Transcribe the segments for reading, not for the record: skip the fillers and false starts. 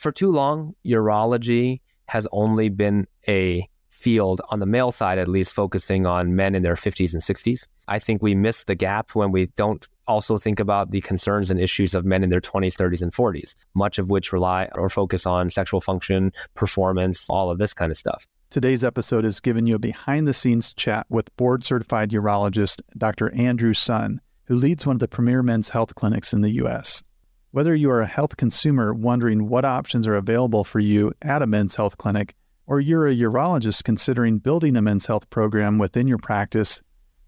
For too long, urology has only been a field, on the male side at least, focusing on men in their 50s and 60s. I think we miss the gap when we don't also think about the concerns and issues of men in their 20s, 30s, and 40s, much of which rely or focus on sexual function, performance, all of this kind of stuff. Today's episode is giving you a behind-the-scenes chat with board-certified urologist Dr. Andrew Sun, who leads one of the premier men's health clinics in the U.S. Whether you are a health consumer wondering what options are available for you at a men's health clinic, or you're a urologist considering building a men's health program within your practice,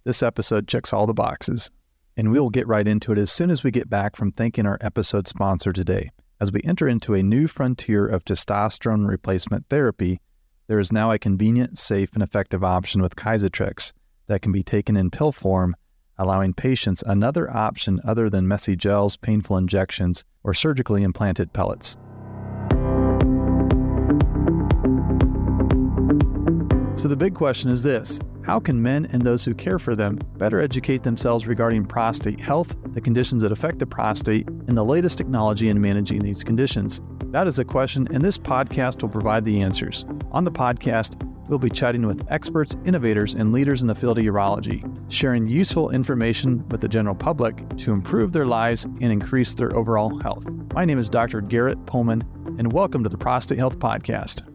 this episode checks all the boxes. And we'll get right into it as soon as we get back from thanking our episode sponsor today. As we enter into a new frontier of testosterone replacement therapy, there is now a convenient, safe, and effective option with Kaisertrix that can be taken in pill form, allowing patients another option other than messy gels, painful injections, or surgically implanted pellets. So the big question is this: how can men and those who care for them better educate themselves regarding prostate health, the conditions that affect the prostate, and the latest technology in managing these conditions? That is a question, and this podcast will provide the answers. On the podcast, we'll be chatting with experts, innovators, and leaders in the field of urology, sharing useful information with the general public to improve their lives and increase their overall health. My name is Dr. Garrett Pullman, and welcome to the Prostate Health Podcast.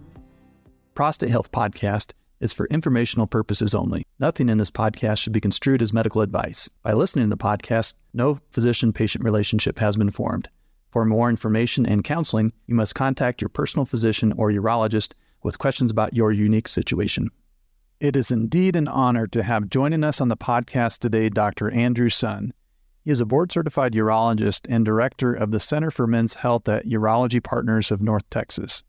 Prostate Health Podcast is for informational purposes only. Nothing in this podcast should be construed as medical advice. By listening to the podcast, no physician-patient relationship has been formed. For more information and counseling, you must contact your personal physician or urologist with questions about your unique situation. It is indeed an honor to have joining us on the podcast today Dr. Andrew Sun. He is a board-certified urologist and director of the Center for Men's Health at Urology Partners of North Texas.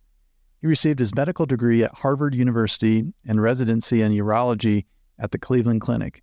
He received his medical degree at Harvard University and residency in urology at the Cleveland Clinic.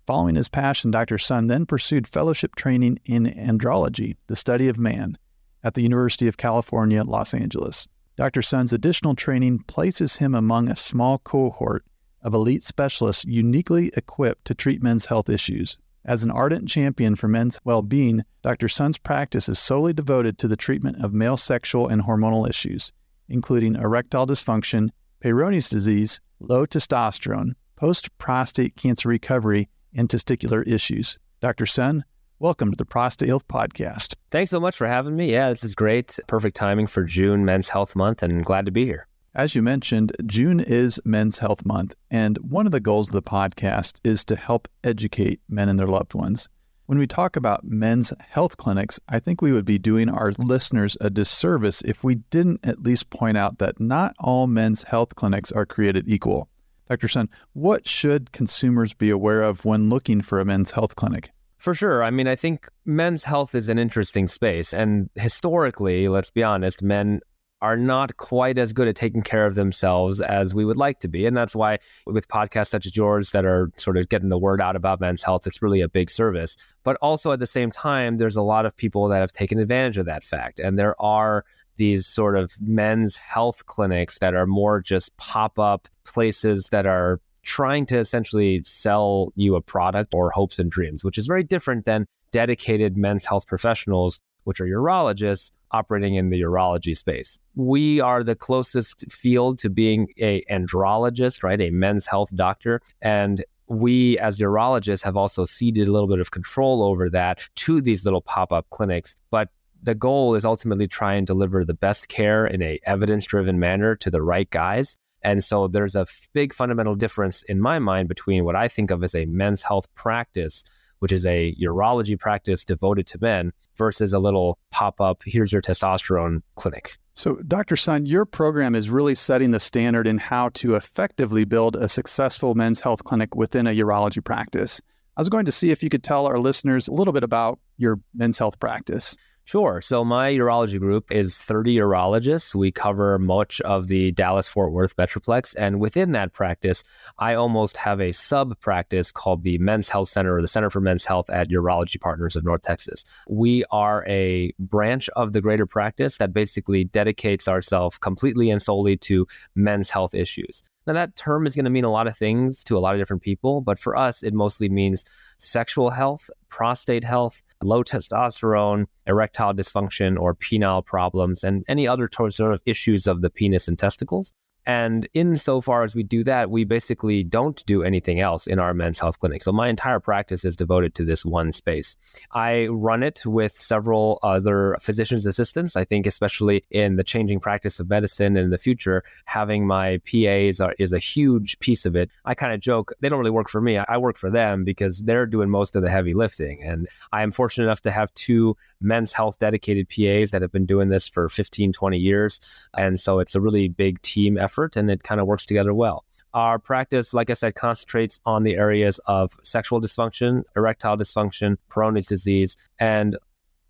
Following his passion, Dr. Sun then pursued fellowship training in Andrology, the study of man, at the University of California, Los Angeles. Dr. Sun's additional training places him among a small cohort of elite specialists uniquely equipped to treat men's health issues. As an ardent champion for men's well-being, Dr. Sun's practice is solely devoted to the treatment of male sexual and hormonal issues, including erectile dysfunction, Peyronie's disease, low testosterone, post-prostate cancer recovery, and testicular issues. Dr. Sun, welcome to the Prostate Health Podcast. Thanks so much for having me. Yeah, this is great. Perfect timing for June Men's Health Month, and glad to be here. As you mentioned, June is Men's Health Month, and one of the goals of the podcast is to help educate men and their loved ones. When we talk about men's health clinics, I think we would be doing our listeners a disservice if we didn't at least point out that not all men's health clinics are created equal. Dr. Sun, what should consumers be aware of when looking for a men's health clinic? For sure. I mean, I think men's health is an interesting space. And historically, let's be honest, men are not quite as good at taking care of themselves as we would like to be. And that's why with podcasts such as yours that are sort of getting the word out about men's health, it's really a big service. But also at the same time, there's a lot of people that have taken advantage of that fact. And there are these sort of men's health clinics that are more just pop-up places that are trying to essentially sell you a product or hopes and dreams, which is very different than dedicated men's health professionals, which are urologists operating in the urology space. We are the closest field to being a andrologist, right? A men's health doctor. And we as urologists have also ceded a little bit of control over that to these little pop-up clinics. But the goal is ultimately try and deliver the best care in a evidence-driven manner to the right guys. And so there's a big fundamental difference in my mind between what I think of as a men's health practice, which is a urology practice devoted to men, versus a little pop-up, here's your testosterone clinic. So, Dr. Sun, your program is really setting the standard in how to effectively build a successful men's health clinic within a urology practice. I was going to see if you could tell our listeners a little bit about your men's health practice. Sure. So my urology group is 30 urologists. We cover much of the Dallas-Fort Worth Metroplex. And within that practice, I almost have a sub-practice called the Men's Health Center, or the Center for Men's Health at Urology Partners of North Texas. We are a branch of the greater practice that basically dedicates ourselves completely and solely to men's health issues. Now, that term is going to mean a lot of things to a lot of different people, but for us, it mostly means sexual health, prostate health, low testosterone, erectile dysfunction, or penile problems, and any other sort of issues of the penis and testicles. And insofar as we do that, we basically don't do anything else in our men's health clinic. So my entire practice is devoted to this one space. I run it with several other physician's assistants. I think especially in the changing practice of medicine and in the future, having my PAs is a huge piece of it. I kind of joke, they don't really work for me. I work for them because they're doing most of the heavy lifting. And I am fortunate enough to have two men's health dedicated PAs that have been doing this for 15, 20 years. And so it's a really big team effort. And it kind of works together well. Our practice, like I said, concentrates on the areas of sexual dysfunction, erectile dysfunction, Peyronie's disease, and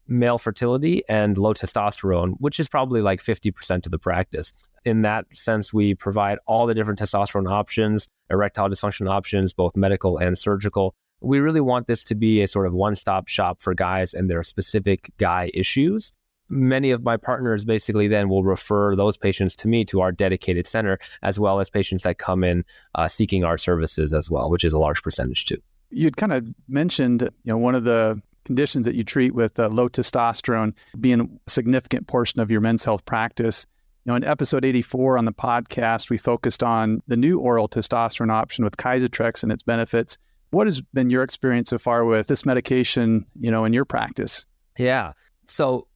male fertility and low testosterone, which is probably like 50% of the practice. In that sense, we provide all the different testosterone options, erectile dysfunction options, both medical and surgical. We really want this to be a sort of one-stop shop for guys and their specific guy issues. Many of my partners basically then will refer those patients to me, to our dedicated center, as well as patients that come in seeking our services as well, which is a large percentage too. You'd kind of mentioned, one of the conditions that you treat with low testosterone being a significant portion of your men's health practice. In episode 84 on the podcast, we focused on the new oral testosterone option with Kysotrex and its benefits. What has been your experience so far with this medication, in your practice? Yeah. So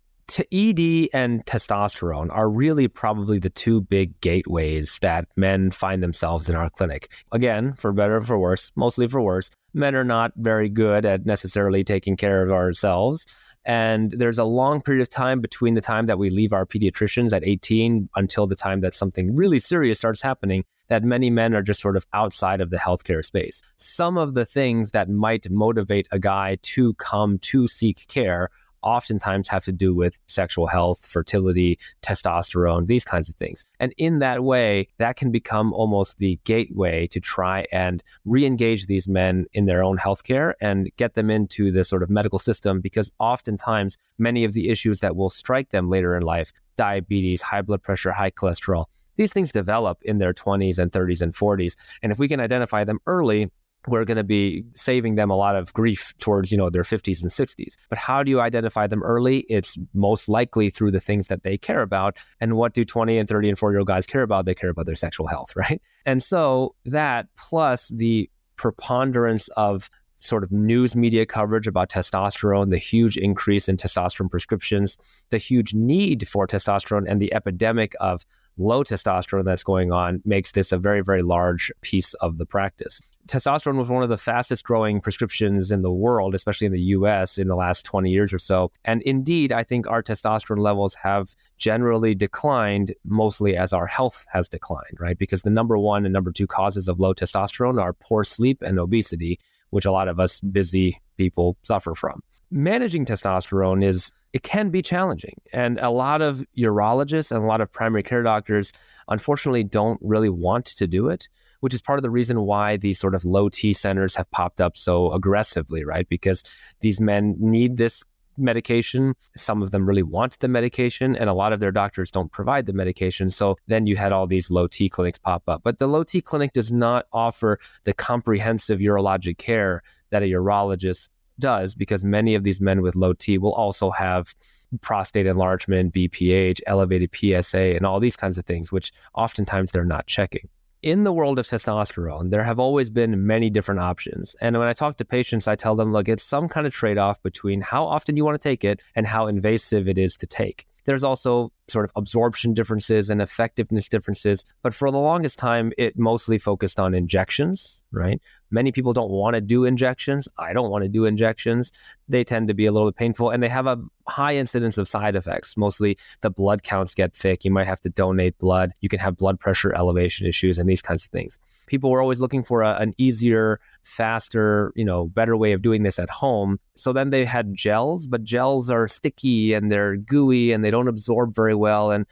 ED and testosterone are really probably the two big gateways that men find themselves in our clinic. Again, for better or for worse, mostly for worse, men are not very good at necessarily taking care of ourselves. And there's a long period of time between the time that we leave our pediatricians at 18 until the time that something really serious starts happening, that many men are just sort of outside of the healthcare space. Some of the things that might motivate a guy to come to seek care oftentimes have to do with sexual health, fertility, testosterone, these kinds of things. And in that way, that can become almost the gateway to try and re-engage these men in their own healthcare and get them into the sort of medical system, because oftentimes many of the issues that will strike them later in life, diabetes, high blood pressure, high cholesterol, these things develop in their 20s and 30s and 40s. And if we can identify them early, we're going to be saving them a lot of grief towards, their 50s and 60s. But how do you identify them early? It's most likely through the things that they care about. And what do 20 and 30 and 40-year-old guys care about? They care about their sexual health, right? And so that plus the preponderance of sort of news media coverage about testosterone, the huge increase in testosterone prescriptions, the huge need for testosterone, and the epidemic of low testosterone that's going on makes this a very, very large piece of the practice. Testosterone was one of the fastest growing prescriptions in the world, especially in the US in the last 20 years or so. And indeed, I think our testosterone levels have generally declined, mostly as our health has declined, right? Because the number one and number two causes of low testosterone are poor sleep and obesity, which a lot of us busy people suffer from. Managing testosterone it can be challenging. And a lot of urologists and a lot of primary care doctors, unfortunately, don't really want to do it, which is part of the reason why these sort of low T centers have popped up so aggressively, right? Because these men need this medication. Some of them really want the medication, and a lot of their doctors don't provide the medication. So then you had all these low T clinics pop up. But the low T clinic does not offer the comprehensive urologic care that a urologist does, because many of these men with low T will also have prostate enlargement, BPH, elevated PSA, and all these kinds of things, which oftentimes they're not checking. In the world of testosterone, there have always been many different options. And when I talk to patients, I tell them, look, it's some kind of trade-off between how often you want to take it and how invasive it is to take. There's also sort of absorption differences and effectiveness differences. But for the longest time, it mostly focused on injections, right? Many people don't want to do injections. I don't want to do injections. They tend to be a little bit painful, and they have a high incidence of side effects. Mostly the blood counts get thick. You might have to donate blood. You can have blood pressure elevation issues and these kinds of things. People were always looking for an easier, faster, better way of doing this at home. So then they had gels, but gels are sticky and they're gooey and they don't absorb very well. And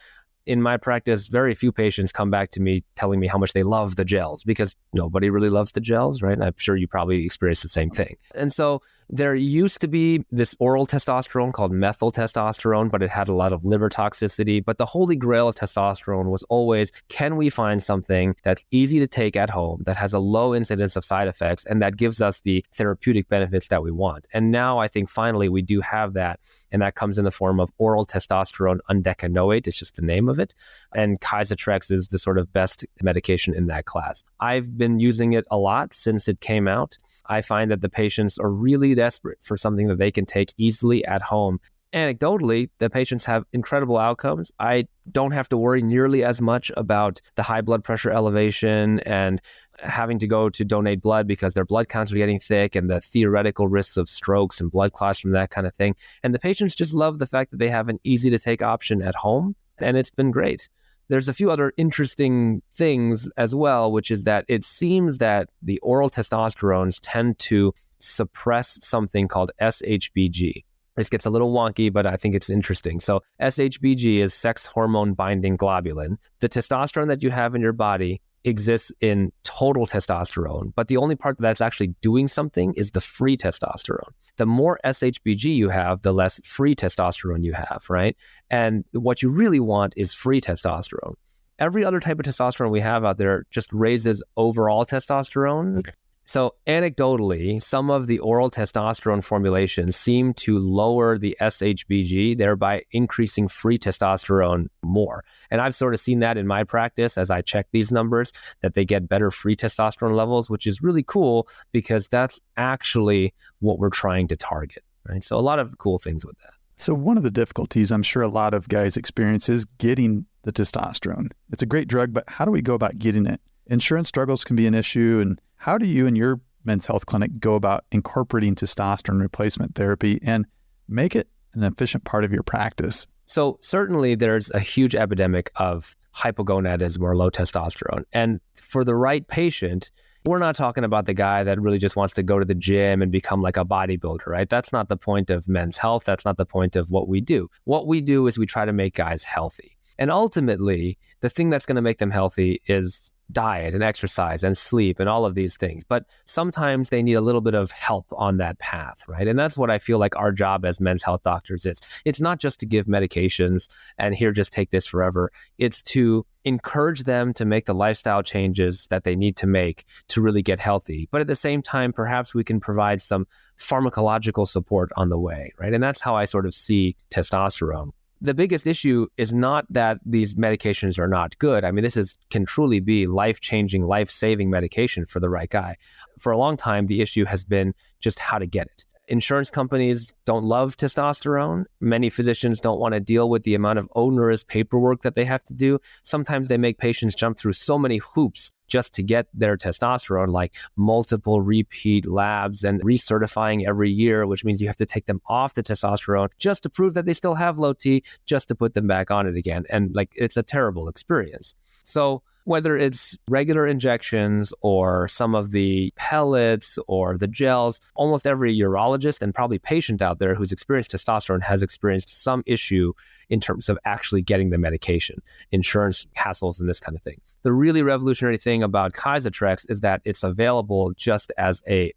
in my practice, very few patients come back to me telling me how much they love the gels, because nobody really loves the gels, right? And I'm sure you probably experience the same thing. And so There used to be this oral testosterone called methyl testosterone, but it had a lot of liver toxicity. But the holy grail of testosterone was always, can we find something that's easy to take at home, that has a low incidence of side effects, and that gives us the therapeutic benefits that we want? And now I think finally we do have that. And that comes in the form of oral testosterone undecanoate. It's just the name of it. And Kysotrex is the sort of best medication in that class. I've been using it a lot since it came out. I find that the patients are really desperate for something that they can take easily at home. Anecdotally, the patients have incredible outcomes. I don't have to worry nearly as much about the high blood pressure elevation and having to go to donate blood because their blood counts are getting thick and the theoretical risks of strokes and blood clots from that kind of thing. And the patients just love the fact that they have an easy to take option at home, and it's been great. There's a few other interesting things as well, which is that it seems that the oral testosterones tend to suppress something called SHBG. This gets a little wonky, but I think it's interesting. So SHBG is sex hormone binding globulin. The testosterone that you have in your body exists in total testosterone, but the only part that's actually doing something is the free testosterone. The more SHBG you have, the less free testosterone you have, right? And what you really want is free testosterone. Every other type of testosterone we have out there just raises overall testosterone. Okay. So anecdotally, some of the oral testosterone formulations seem to lower the SHBG, thereby increasing free testosterone more. And I've sort of seen that in my practice as I check these numbers, that they get better free testosterone levels, which is really cool because that's actually what we're trying to target, right? So a lot of cool things with that. So one of the difficulties I'm sure a lot of guys experience is getting the testosterone. It's a great drug, but how do we go about getting it? Insurance struggles can be an issue, and how do you and your men's health clinic go about incorporating testosterone replacement therapy and make it an efficient part of your practice? So certainly there's a huge epidemic of hypogonadism or low testosterone. And for the right patient, we're not talking about the guy that really just wants to go to the gym and become like a bodybuilder, right? That's not the point of men's health. That's not the point of what we do. What we do is we try to make guys healthy. And ultimately, the thing that's going to make them healthy is diet and exercise and sleep and all of these things. But sometimes they need a little bit of help on that path, right? And that's what I feel like our job as men's health doctors is. It's not just to give medications and here, just take this forever. It's to encourage them to make the lifestyle changes that they need to make to really get healthy. But at the same time, perhaps we can provide some pharmacological support on the way, right? And that's how I sort of see testosterone. The biggest issue is not that these medications are not good. I mean, can truly be life-changing, life-saving medication for the right guy. For a long time, the issue has been just how to get it. Insurance companies don't love testosterone. Many physicians don't want to deal with the amount of onerous paperwork that they have to do. Sometimes they make patients jump through so many hoops just to get their testosterone, like multiple repeat labs and recertifying every year, which means you have to take them off the testosterone just to prove that they still have low T, just to put them back on it again. And it's a terrible experience. So whether it's regular injections or some of the pellets or the gels, almost every urologist and probably patient out there who's experienced testosterone has experienced some issue in terms of actually getting the medication, insurance hassles and this kind of thing. The really revolutionary thing about Kysotrex is that it's available just as a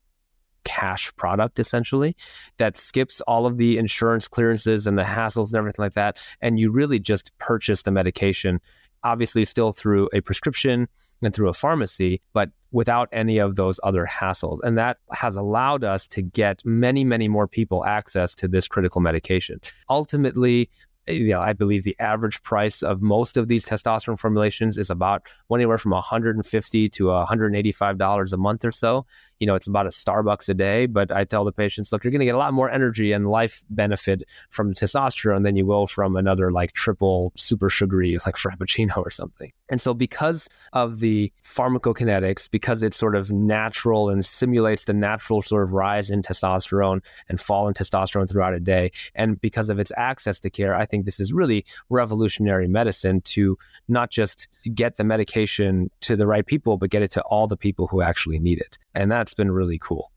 cash product, essentially, that skips all of the insurance clearances and the hassles and everything like that. And you really just purchase the medication, obviously still through a prescription and through a pharmacy, but without any of those other hassles. And that has allowed us to get many, many more people access to this critical medication. Ultimately, I believe the average price of most of these testosterone formulations is about anywhere from $150 to $185 a month or so. It's about a Starbucks a day, but I tell the patients, look, you're going to get a lot more energy and life benefit from testosterone than you will from another like triple super sugary like Frappuccino or something. And so because of the pharmacokinetics, because it's sort of natural and simulates the natural sort of rise in testosterone and fall in testosterone throughout a day, and because of its access to care, I think this is really revolutionary medicine to not just get the medication to the right people, but get it to all the people who actually need it. And that's been really cool.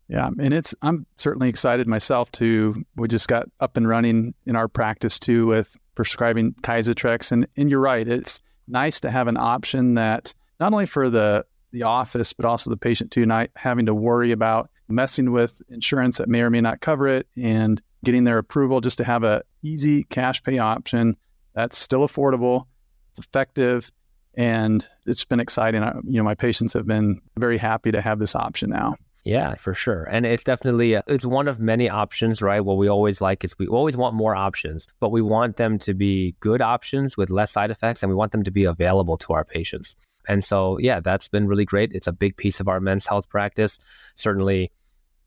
Yeah, and I'm certainly excited myself we just got up and running in our practice too with prescribing Kysotrex. And you're right, it's nice to have an option that not only for the office, but also the patient too, not having to worry about messing with insurance that may or may not cover it and getting their approval just to have a easy cash pay option that's still affordable, it's effective, and it's been exciting. My patients have been very happy to have this option now. Yeah, for sure. And it's definitely, it's one of many options, right? What we always like is we always want more options, but we want them to be good options with less side effects, and we want them to be available to our patients. And so, yeah, that's been really great. It's a big piece of our men's health practice. Certainly,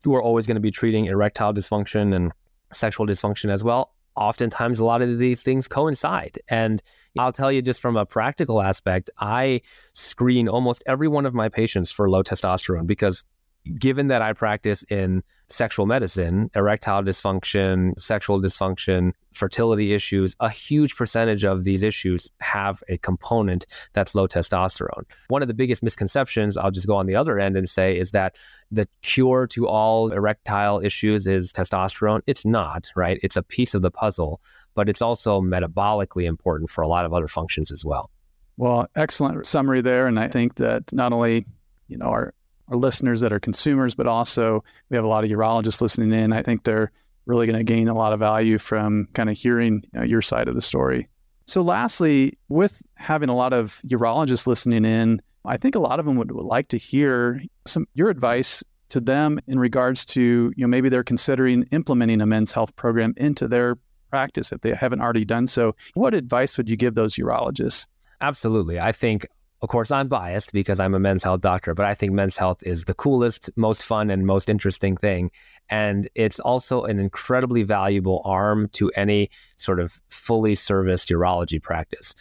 we're always going to be treating erectile dysfunction and sexual dysfunction as well. Oftentimes, a lot of these things coincide. And I'll tell you, just from a practical aspect, I screen almost every one of my patients for low testosterone because given that I practice in sexual medicine, erectile dysfunction, sexual dysfunction, fertility issues, a huge percentage of these issues have a component that's low testosterone. One of the biggest misconceptions, I'll just go on the other end and say, is that the cure to all erectile issues is testosterone. It's not, right? It's a piece of the puzzle, but it's also metabolically important for a lot of other functions as well. Well, excellent summary there. And I think that not only, our listeners that are consumers, but also we have a lot of urologists listening in. I think they're really going to gain a lot of value from kind of hearing your side of the story. So lastly, with having a lot of urologists listening in, I think a lot of them would like to hear your advice to them in regards to, maybe they're considering implementing a men's health program into their practice if they haven't already done so. What advice would you give those urologists? Absolutely. I think, of course, I'm biased because I'm a men's health doctor, but I think men's health is the coolest, most fun, and most interesting thing. And it's also an incredibly valuable arm to any sort of fully serviced urology practice.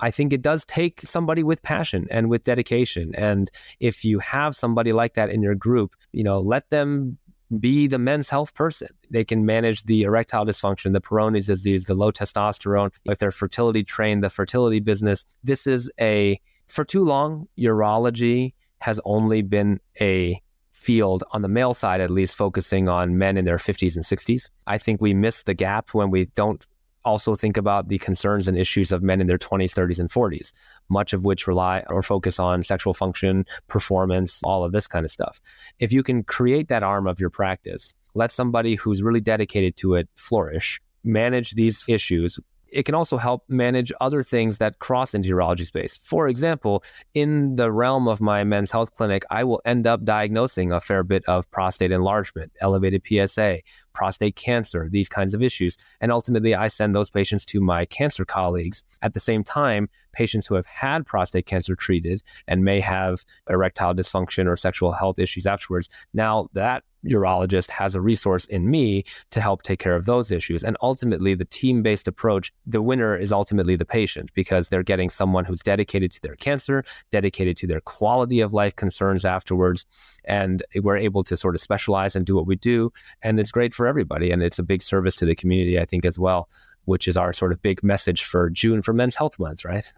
I think it does take somebody with passion and with dedication. And if you have somebody like that in your group, let them be the men's health person. They can manage the erectile dysfunction, the Peyronie's disease, the low testosterone. If they're fertility trained, the fertility business. For too long, urology has only been a field, on the male side at least, focusing on men in their 50s and 60s. I think we miss the gap when we don't also think about the concerns and issues of men in their 20s, 30s, and 40s, much of which rely or focus on sexual function, performance, all of this kind of stuff. If you can create that arm of your practice, let somebody who's really dedicated to it flourish, manage these issues. It can also help manage other things that cross into urology space. For example, in the realm of my men's health clinic, I will end up diagnosing a fair bit of prostate enlargement, elevated PSA, prostate cancer, these kinds of issues. And ultimately, I send those patients to my cancer colleagues. At the same time, patients who have had prostate cancer treated and may have erectile dysfunction or sexual health issues afterwards, now that urologist has a resource in me to help take care of those issues. And ultimately, the team-based approach, the winner is ultimately the patient, because they're getting someone who's dedicated to their cancer, dedicated to their quality of life concerns afterwards. And we're able to sort of specialize and do what we do. And it's great for everybody. And it's a big service to the community, I think, as well, which is our sort of big message for June for Men's Health Month, right?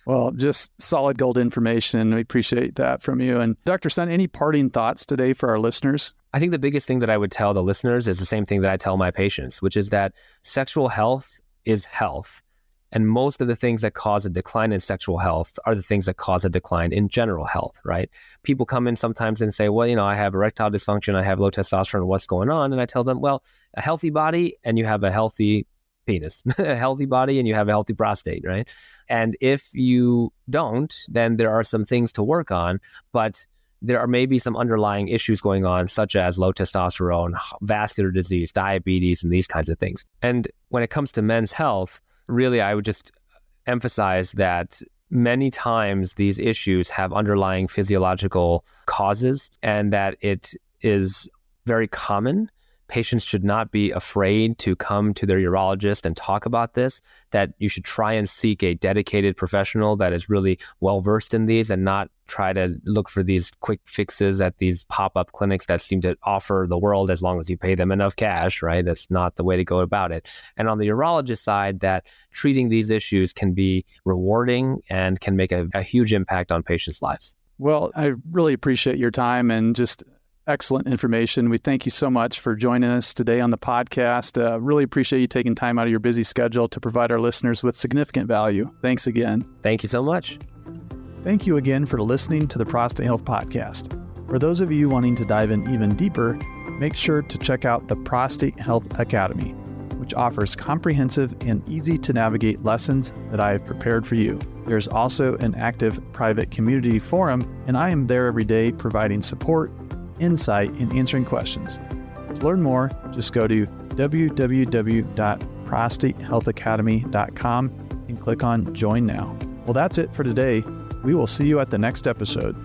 Well, just solid gold information. We appreciate that from you. And Dr. Sun, any parting thoughts today for our listeners? I think the biggest thing that I would tell the listeners is the same thing that I tell my patients, which is that sexual health is health. And most of the things that cause a decline in sexual health are the things that cause a decline in general health, right? People come in sometimes and say, well, I have erectile dysfunction, I have low testosterone, what's going on? And I tell them, well, a healthy body and you have a healthy penis, a healthy body and you have a healthy prostate, right? And if you don't, then there are some things to work on, but there are maybe some underlying issues going on, such as low testosterone, vascular disease, diabetes, and these kinds of things. And when it comes to men's health, really, I would just emphasize that many times these issues have underlying physiological causes and that it is very common. Patients should not be afraid to come to their urologist and talk about this, that you should try and seek a dedicated professional that is really well-versed in these and not try to look for these quick fixes at these pop-up clinics that seem to offer the world as long as you pay them enough cash, right? That's not the way to go about it. And on the urologist side, that treating these issues can be rewarding and can make a huge impact on patients' lives. Well, I really appreciate your time and just excellent information. We thank you so much for joining us today on the podcast. Really appreciate you taking time out of your busy schedule to provide our listeners with significant value. Thanks again. Thank you so much. Thank you again for listening to the Prostate Health Podcast. For those of you wanting to dive in even deeper, make sure to check out the Prostate Health Academy, which offers comprehensive and easy to navigate lessons that I have prepared for you. There's also an active private community forum, and I am there every day providing support, insight, and answering questions. To learn more, just go to www.prostatehealthacademy.com and click on Join Now. Well, that's it for today. We will see you at the next episode.